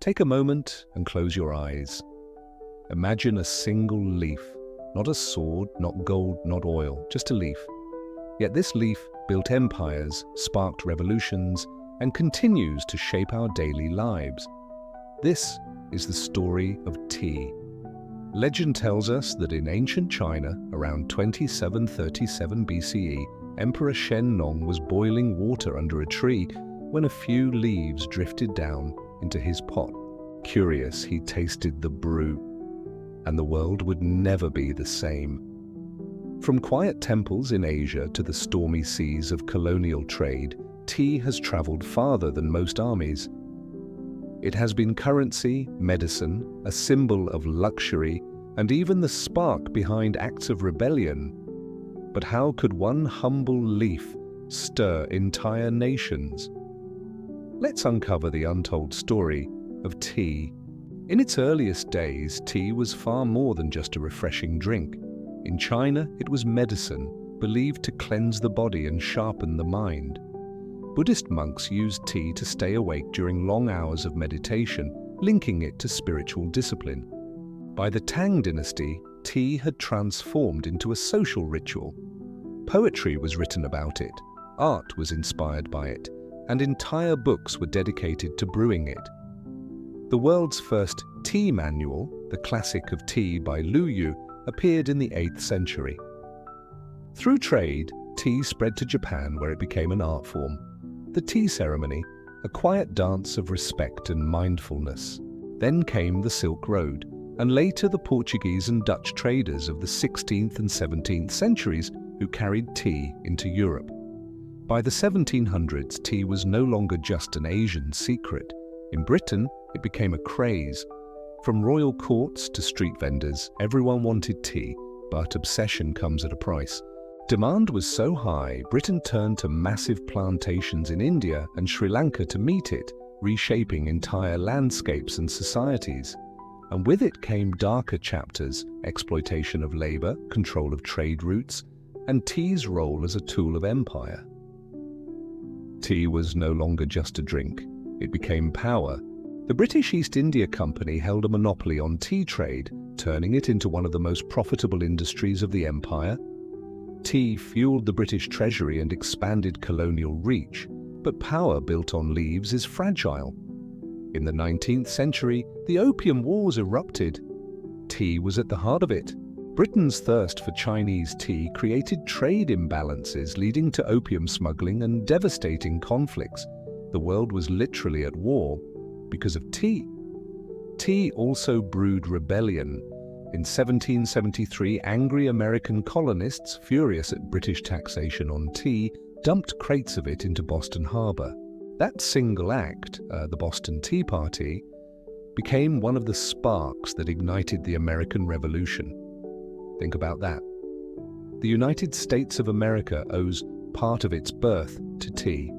Take a moment and close your eyes. Imagine a single leaf, not a sword, not gold, not oil, just a leaf. Yet this leaf built empires, sparked revolutions, and continues to shape our daily lives. This is the story of tea. Legend tells us that in ancient China, around 2737 BCE, Emperor Shen Nong was boiling water under a tree when a few leaves drifted down into his pot. Curious, he tasted the brew, and the world would never be the same. From quiet temples in Asia to the stormy seas of colonial trade, tea has traveled farther than most armies. It has been currency, medicine, a symbol of luxury, and even the spark behind acts of rebellion. But how could one humble leaf stir entire nations? Let's uncover the untold story of tea. In its earliest days, tea was far more than just a refreshing drink. In China, it was medicine, believed to cleanse the body and sharpen the mind. Buddhist monks used tea to stay awake during long hours of meditation, linking it to spiritual discipline. By the Tang dynasty, tea had transformed into a social ritual. Poetry was written about it, art was inspired by it, and entire books were dedicated to brewing it. The world's first tea manual, the Classic of Tea by Lu Yu, appeared in the 8th century. Through trade, tea spread to Japan, where it became an art form. The tea ceremony, a quiet dance of respect and mindfulness. Then came the Silk Road, and later the Portuguese and Dutch traders of the 16th and 17th centuries who carried tea into Europe. By the 1700s, tea was no longer just an Asian secret. In Britain, it became a craze. From royal courts to street vendors, everyone wanted tea, but obsession comes at a price. Demand was so high, Britain turned to massive plantations in India and Sri Lanka to meet it, reshaping entire landscapes and societies. And with it came darker chapters: exploitation of labor, control of trade routes, and tea's role as a tool of empire. Tea was no longer just a drink. It became power. The British East India Company held a monopoly on tea trade, turning it into one of the most profitable industries of the empire. Tea fueled the British treasury and expanded colonial reach, but power built on leaves is fragile. In the 19th century, the Opium Wars erupted. Tea was at the heart of it. Britain's thirst for Chinese tea created trade imbalances, leading to opium smuggling and devastating conflicts. The world was literally at war because of tea. Tea also brewed rebellion. In 1773, angry American colonists, furious at British taxation on tea, dumped crates of it into Boston Harbor. That single act, the Boston Tea Party, became one of the sparks that ignited the American Revolution. Think about that. The United States of America owes part of its birth to tea.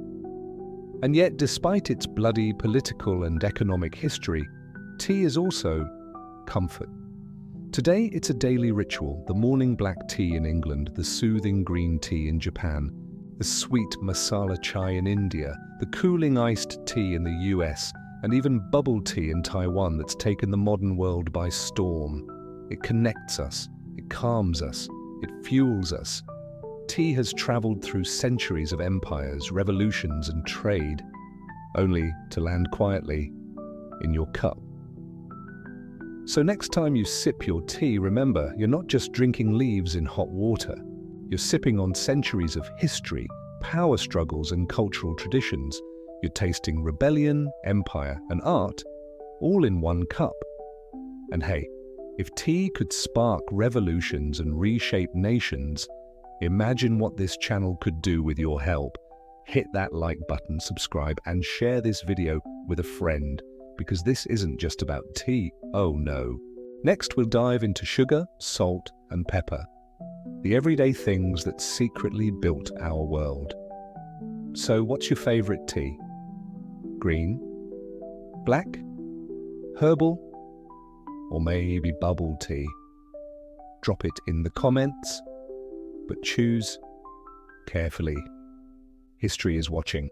And yet, despite its bloody political and economic history, tea is also comfort. Today, it's a daily ritual: the morning black tea in England, the soothing green tea in Japan, the sweet masala chai in India, the cooling iced tea in the US, and even bubble tea in Taiwan that's taken the modern world by storm. It connects us, it calms us, it fuels us. Tea has traveled through centuries of empires, revolutions, and trade, only to land quietly in your cup. So next time you sip your tea, remember, you're not just drinking leaves in hot water. You're sipping on centuries of history, power struggles, and cultural traditions. You're tasting rebellion, empire, and art, all in one cup. And hey, if tea could spark revolutions and reshape nations, imagine what this channel could do with your help. Hit that like button, subscribe, and share this video with a friend, because this isn't just about tea, oh no. Next, we'll dive into sugar, salt, and pepper, the everyday things that secretly built our world. So what's your favorite tea? Green? Black? Herbal? Or maybe bubble tea? Drop it in the comments, but choose carefully. History is watching.